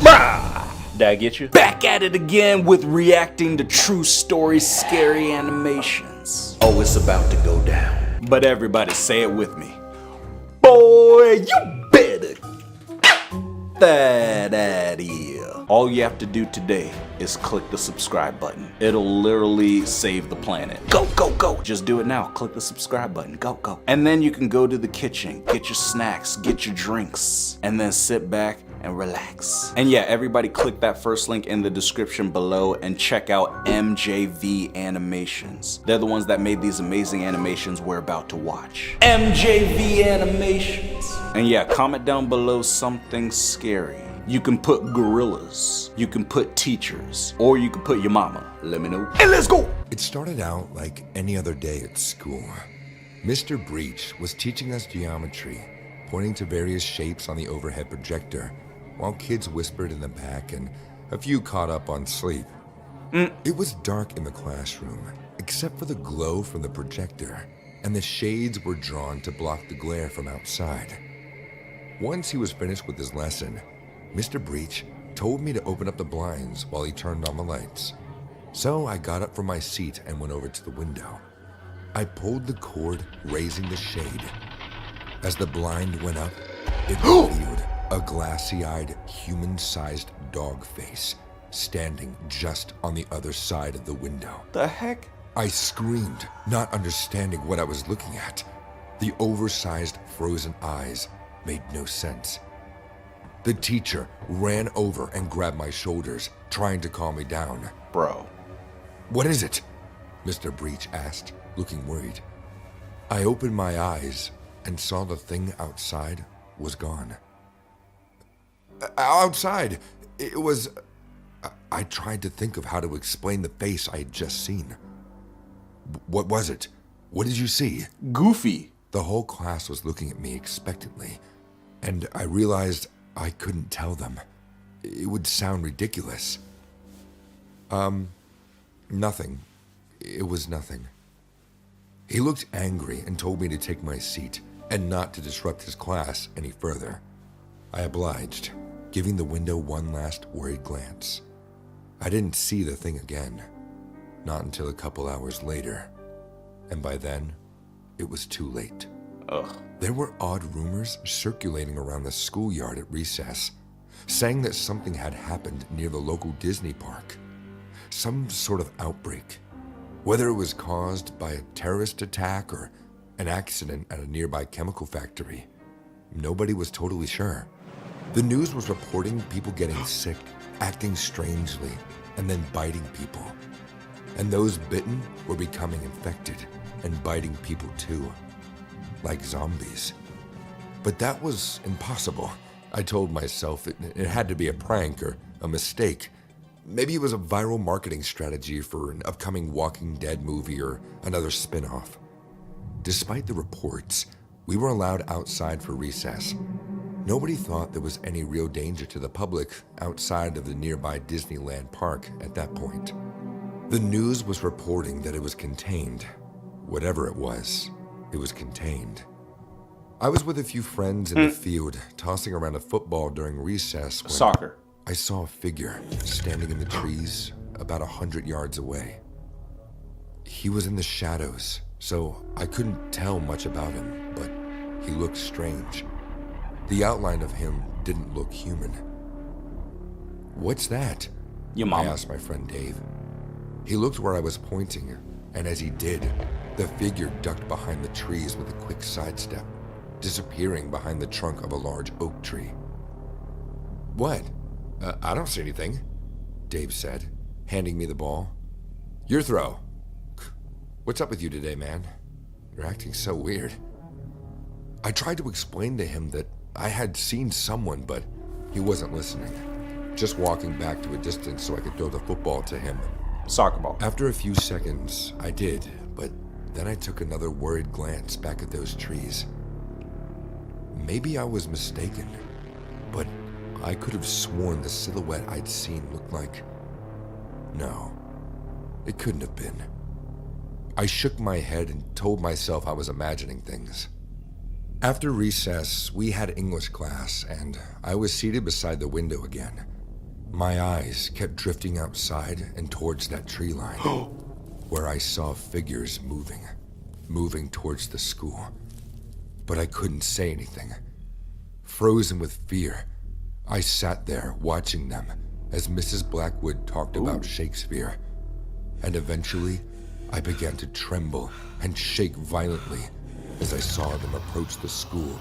Bah! Did I get you? Back at it again with reacting to true story scary animations. Oh, it's about to go down. But everybody say it with me. Boy, you better that out here. All you have to do today is click the subscribe button. It'll literally save the planet. Go, go, go. Just do it now. Click the subscribe button. Go, go. And then you can go to the kitchen, get your snacks, get your drinks, and then sit back and relax. And yeah, everybody click that first link in the description below and check out MJV Animations. They're the ones that made these amazing animations we're about to watch. MJV Animations. And yeah, comment down below something scary. You can put gorillas, you can put teachers, or you can put your mama. Let me know. And let's go! It started out like any other day at school. Mr. Breach was teaching us geometry, pointing to various shapes on the overhead projector, while kids whispered in the back and a few caught up on sleep. It was dark in the classroom, except for the glow from the projector, and the shades were drawn to block the glare from outside. Once he was finished with his lesson, Mr. Breach told me to open up the blinds while he turned on the lights. So I got up from my seat and went over to the window. I pulled the cord, raising the shade. As the blind went up, it revealed a glassy-eyed, human-sized dog face standing just on the other side of the window. The heck? I screamed, not understanding what I was looking at. The oversized, frozen eyes made no sense. The teacher ran over and grabbed my shoulders, trying to calm me down. Bro. What is it? Mr. Breach asked, looking worried. I opened my eyes and saw the thing outside was gone. Outside, it was... I tried to think of how to explain the face I had just seen. What was it? What did you see? Goofy. The whole class was looking at me expectantly, and I realized I couldn't tell them. It would sound ridiculous. Nothing. It was nothing. He looked angry and told me to take my seat and not to disrupt his class any further. I obliged, giving the window one last worried glance. I didn't see the thing again, not until a couple hours later, and by then, it was too late. Ugh. There were odd rumors circulating around the schoolyard at recess, saying that something had happened near the local Disney park. Some sort of outbreak. Whether it was caused by a terrorist attack or an accident at a nearby chemical factory, nobody was totally sure. The news was reporting people getting sick, acting strangely, and then biting people. And those bitten were becoming infected and biting people too. Like zombies. But that was impossible. I told myself it had to be a prank or a mistake. Maybe it was a viral marketing strategy for an upcoming Walking Dead movie or another spin-off. Despite the reports, we were allowed outside for recess. Nobody thought there was any real danger to the public outside of the nearby Disneyland park at that point. The news was reporting that it was contained. Whatever it was contained. I was with a few friends in the field, tossing around a football during recess when Soccer. I saw a figure standing in the trees about 100 yards away. He was in the shadows, so I couldn't tell much about him, but he looked strange. The outline of him didn't look human. "What's that?" Your mom. I asked my friend Dave. He looked where I was pointing, and as he did, the figure ducked behind the trees with a quick sidestep, disappearing behind the trunk of a large oak tree. "What? I don't see anything," Dave said, handing me the ball. "Your throw. What's up with you today, man? You're acting so weird." I tried to explain to him that I had seen someone, but he wasn't listening, just walking back to a distance so I could throw the football to him. Soccer ball. After a few seconds, I did, but then I took another worried glance back at those trees. Maybe I was mistaken, but I could have sworn the silhouette I'd seen looked like... No, it couldn't have been. I shook my head and told myself I was imagining things. After recess, we had English class, and I was seated beside the window again, My eyes kept drifting outside and towards that tree line, where I saw figures moving towards the school. But I couldn't say anything. Frozen with fear, I sat there watching them as Mrs. Blackwood talked about Shakespeare. And eventually, I began to tremble and shake violently as I saw them approach the school.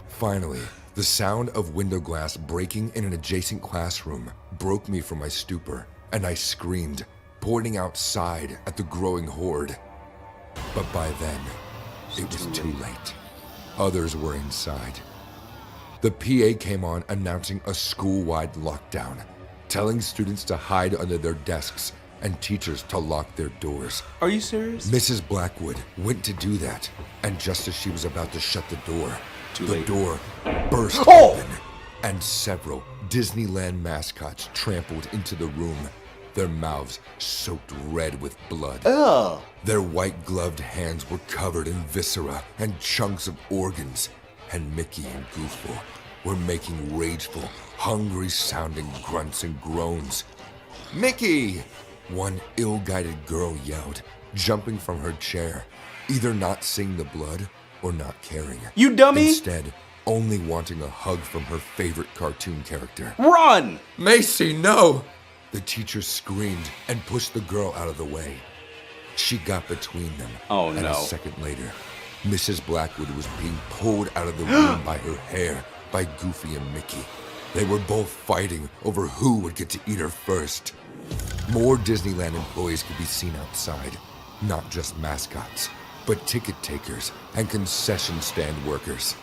Finally, the sound of window glass breaking in an adjacent classroom broke me from my stupor, and I screamed, pointing outside at the growing horde. But by then, it was too late. Others were inside. The PA came on announcing a school-wide lockdown, telling students to hide under their desks and teachers to lock their doors. Are you serious? Mrs. Blackwood went to do that, and just as she was about to shut the door, the door burst open, and several Disneyland mascots trampled into the room, their mouths soaked red with blood. Ugh. Their white-gloved hands were covered in viscera and chunks of organs, and Mickey and Goofy were making rageful, hungry-sounding grunts and groans. "Mickey!" one ill-guided girl yelled, jumping from her chair, either not seeing the blood or not caring. You dummy! Instead, only wanting a hug from her favorite cartoon character. Run! "Macy, no!" The teacher screamed and pushed the girl out of the way. She got between them. Oh, and no. a second later, Mrs. Blackwood was being pulled out of the room by her hair by Goofy and Mickey. They were both fighting over who would get to eat her first. More Disneyland employees could be seen outside, not just mascots, but ticket takers and concession stand workers.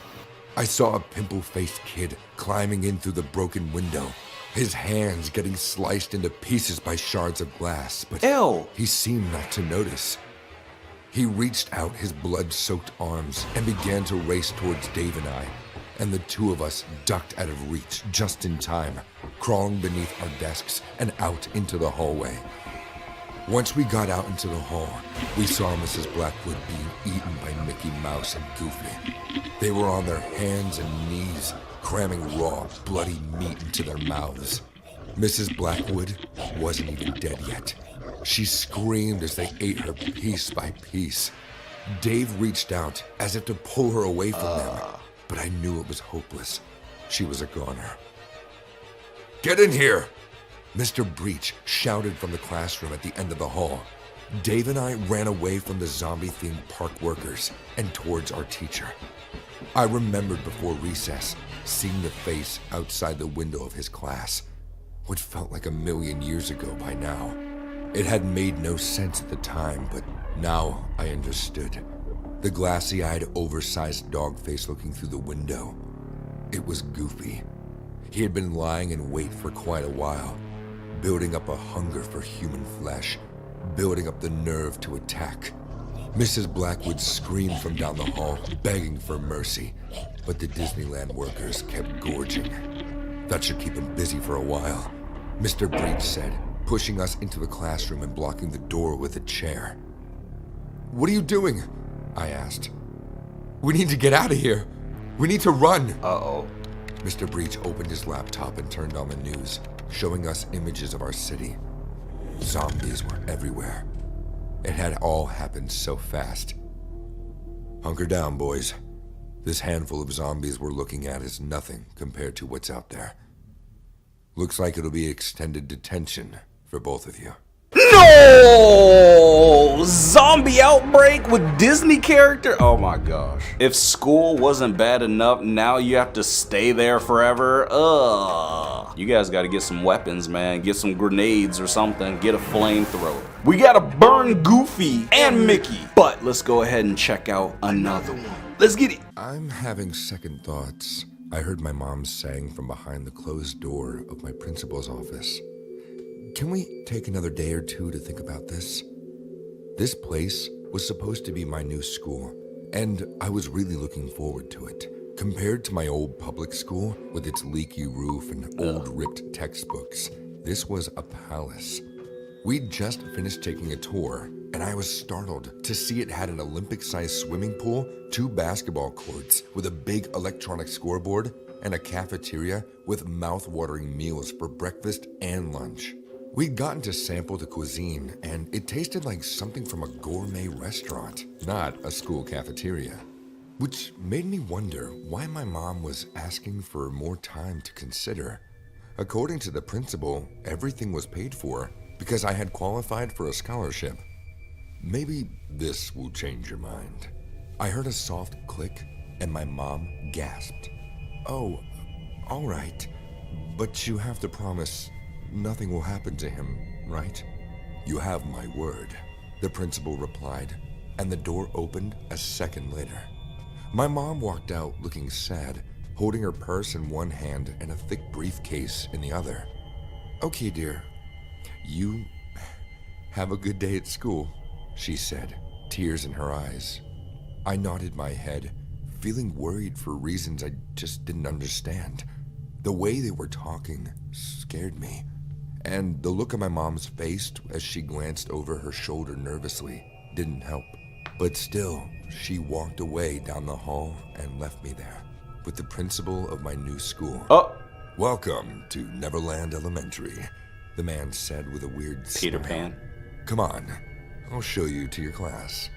I saw a pimple-faced kid climbing in through the broken window, his hands getting sliced into pieces by shards of glass, but Ew. he seemed not to notice. He reached out his blood-soaked arms and began to race towards Dave and I, and the two of us ducked out of reach just in time, crawling beneath our desks and out into the hallway. Once we got out into the hall, we saw Mrs. Blackwood being eaten by Mickey Mouse and Goofy. They were on their hands and knees, cramming raw, bloody meat into their mouths. Mrs. Blackwood wasn't even dead yet. She screamed as they ate her piece by piece. Dave reached out as if to pull her away from them, but I knew it was hopeless. She was a goner. "Get in here!" Mr. Breach shouted from the classroom at the end of the hall. Dave and I ran away from the zombie-themed park workers and towards our teacher. I remembered before recess seeing the face outside the window of his class, what felt like 1,000,000 years ago by now. It had made no sense at the time, but now I understood. The glassy-eyed, oversized dog face looking through the window. It was Goofy. He had been lying in wait for quite a while, building up a hunger for human flesh, building up the nerve to attack. Mrs. Blackwood screamed from down the hall, begging for mercy, but the Disneyland workers kept gorging. "That should keep him busy for a while," Mr. Breach said, pushing us into the classroom and blocking the door with a chair. "What are you doing?" I asked. "We need to get out of here. We need to run." Uh-oh. Mr. Breach opened his laptop and turned on the news, showing us images of our city. Zombies were everywhere. It had all happened so fast. "Hunker down, boys. This handful of zombies we're looking at is nothing compared to what's out there. Looks like it'll be extended detention for both of you." No! Zombie outbreak with Disney character? Oh my gosh. If school wasn't bad enough, now you have to stay there forever? Ugh. You guys gotta get some weapons, man. Get some grenades or something. Get a flamethrower. We gotta burn Goofy and Mickey. But let's go ahead and check out another one. Let's get it. I'm having second thoughts, I heard my mom saying from behind the closed door of my principal's office. "Can we take another day or two to think about this?" This place was supposed to be my new school, and I was really looking forward to it. Compared to my old public school, with its leaky roof and old ripped textbooks, this was a palace. We'd just finished taking a tour, and I was startled to see it had an Olympic-sized swimming pool, 2 basketball courts with a big electronic scoreboard, and a cafeteria with mouth-watering meals for breakfast and lunch. We'd gotten to sample the cuisine, and it tasted like something from a gourmet restaurant, not a school cafeteria. Which made me wonder why my mom was asking for more time to consider. According to the principal, everything was paid for because I had qualified for a scholarship. Maybe this will change your mind. I heard a soft click, and my mom gasped. Oh, all right, but you have to promise nothing will happen to him, right? You have my word, the principal replied, and the door opened a second later. My mom walked out looking sad, holding her purse in one hand and a thick briefcase in the other. Okay, dear, you have a good day at school, she said, tears in her eyes. I nodded my head, feeling worried for reasons I just didn't understand. The way they were talking scared me, and the look on my mom's face as she glanced over her shoulder nervously didn't help. But still, she walked away down the hall and left me there with the principal of my new school. Oh! Welcome to Neverland Elementary, the man said with a weird Peter smile. Pan. Come on, I'll show you to your class.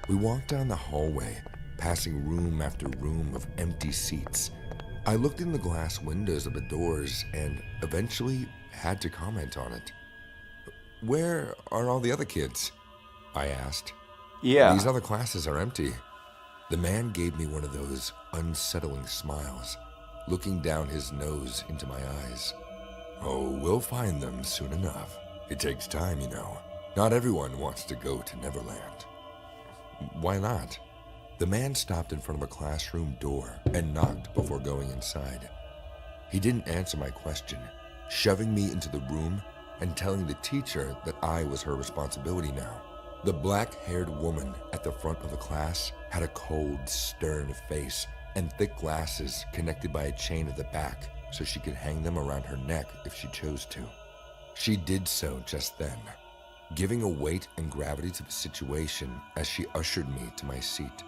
We walked down the hallway, passing room after room of empty seats. I looked in the glass windows of the doors and eventually had to comment on it. Where are all the other kids? I asked. Yeah. These other classes are empty. The man gave me one of those unsettling smiles, looking down his nose into my eyes. Oh, we'll find them soon enough. It takes time, you know. Not everyone wants to go to Neverland. Why not? The man stopped in front of a classroom door and knocked before going inside. He didn't answer my question, shoving me into the room and telling the teacher that I was her responsibility now. The black-haired woman at the front of the class had a cold, stern face and thick glasses connected by a chain at the back so she could hang them around her neck if she chose to. She did so just then, giving a weight and gravity to the situation as she ushered me to my seat.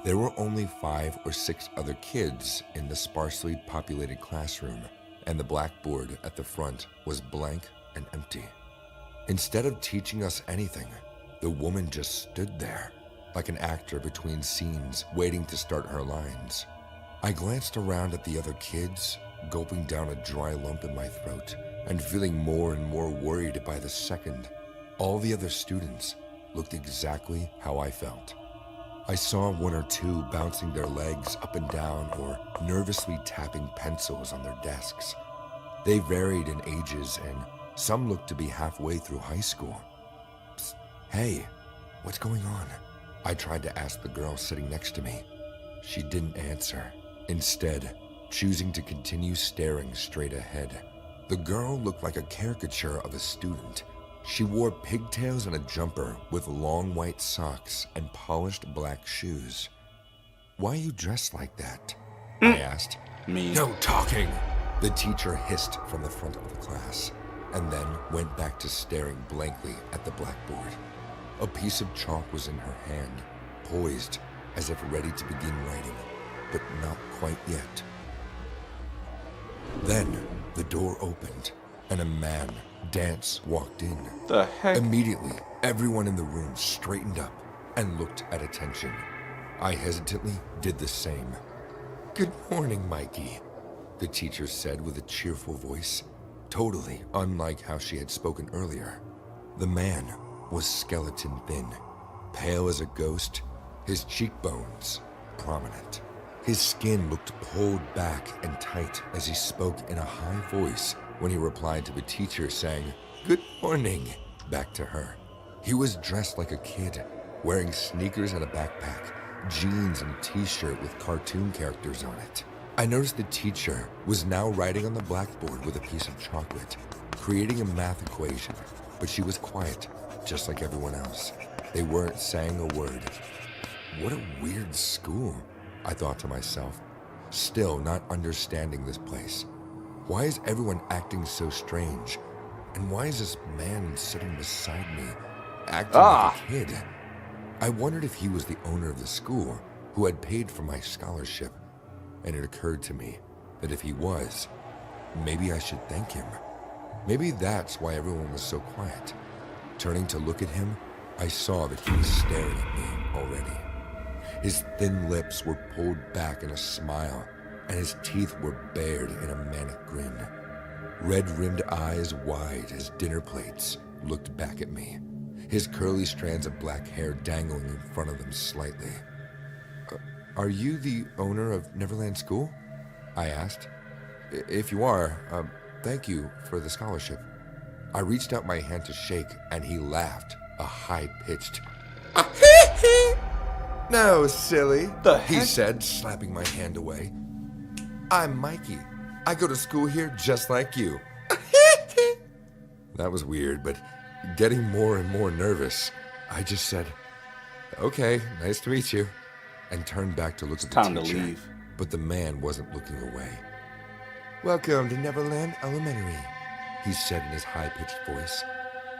There were only 5 or 6 other kids in the sparsely populated classroom, and the blackboard at the front was blank and empty. Instead of teaching us anything, the woman just stood there, like an actor between scenes waiting to start her lines. I glanced around at the other kids, gulping down a dry lump in my throat and feeling more and more worried by the second. All the other students looked exactly how I felt. I saw 1 or 2 bouncing their legs up and down or nervously tapping pencils on their desks. They varied in ages, and some looked to be halfway through high school. Psst, hey, what's going on? I tried to ask the girl sitting next to me. She didn't answer, instead choosing to continue staring straight ahead. The girl looked like a caricature of a student. She wore pigtails and a jumper with long white socks and polished black shoes. Why are you dressed like that? I asked. Me. No talking, the teacher hissed from the front of the class, and then went back to staring blankly at the blackboard. A piece of chalk was in her hand, poised as if ready to begin writing, but not quite yet. Then the door opened, and a man, Dance, walked in. The heck? Immediately, everyone in the room straightened up and looked at attention. I hesitantly did the same. Good morning, Mikey, the teacher said with a cheerful voice, totally unlike how she had spoken earlier. The man was skeleton thin, pale as a ghost, his cheekbones prominent. His skin looked pulled back and tight as he spoke in a high voice when he replied to the teacher saying, "Good morning," back to her. He was dressed like a kid, wearing sneakers and a backpack, jeans and a t-shirt with cartoon characters on it. I noticed the teacher was now writing on the blackboard with a piece of chocolate, creating a math equation, but she was quiet, just like everyone else. They weren't saying a word. What a weird school, I thought to myself, still not understanding this place. Why is everyone acting so strange? And why is this man sitting beside me acting like a kid? I wondered if he was the owner of the school who had paid for my scholarship. and it occurred to me that if he was, maybe I should thank him. Maybe that's why everyone was so quiet. Turning to look at him, I saw that he was staring at me already. His thin lips were pulled back in a smile, and his teeth were bared in a manic grin. Red-rimmed eyes wide as dinner plates looked back at me, his curly strands of black hair dangling in front of them slightly. Are you the owner of Neverland School? I asked. If you are, thank you for the scholarship. I reached out my hand to shake, and he laughed, a high-pitched, "No, silly," he said, slapping my hand away. "I'm Mikey. I go to school here just like you." That was weird, but getting more and more nervous, I just said, "Okay, nice to meet you," and turned back to look at the Time to teacher. leave. But the man wasn't looking away. "Welcome to Neverland Elementary," he said in his high-pitched voice.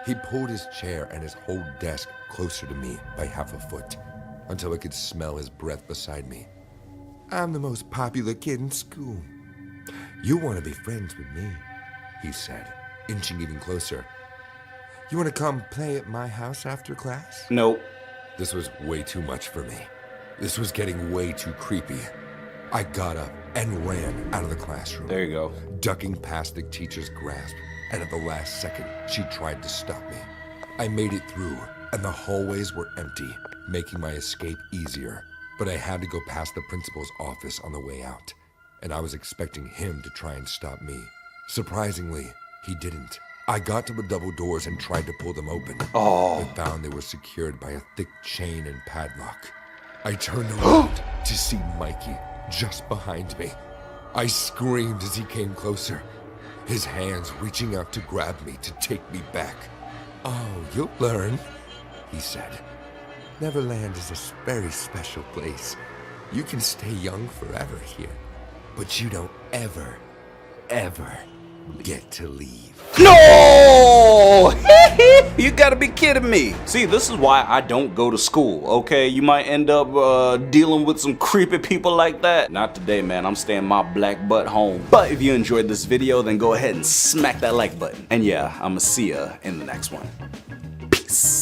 He pulled his chair and his whole desk closer to me by half a foot, until I could smell his breath beside me. "I'm the most popular kid in school. You want to be friends with me," he said, inching even closer. "You want to come play at my house after class?" Nope. This was way too much for me. This was getting way too creepy. I got up and ran out of the classroom. There you go. Ducking past the teacher's grasp, and at the last second, she tried to stop me. I made it through, and the hallways were empty, making my escape easier. But I had to go past the principal's office on the way out, and I was expecting him to try and stop me. Surprisingly, he didn't. I got to the double doors and tried to pull them open. I found they were secured by a thick chain and padlock. I turned around to see Mikey just behind me. I screamed as he came closer, his hands reaching out to grab me to take me back. "Oh, you'll learn," he said. "Neverland is a very special place. You can stay young forever here, but you don't ever get to leave." No! You gotta be kidding me. See, this is why I don't go to school, okay? You might end up dealing with some creepy people like that. Not today, man. I'm staying my black butt home. But if you enjoyed this video, then go ahead and smack that like button. And yeah, I'ma see ya in the next one. Peace.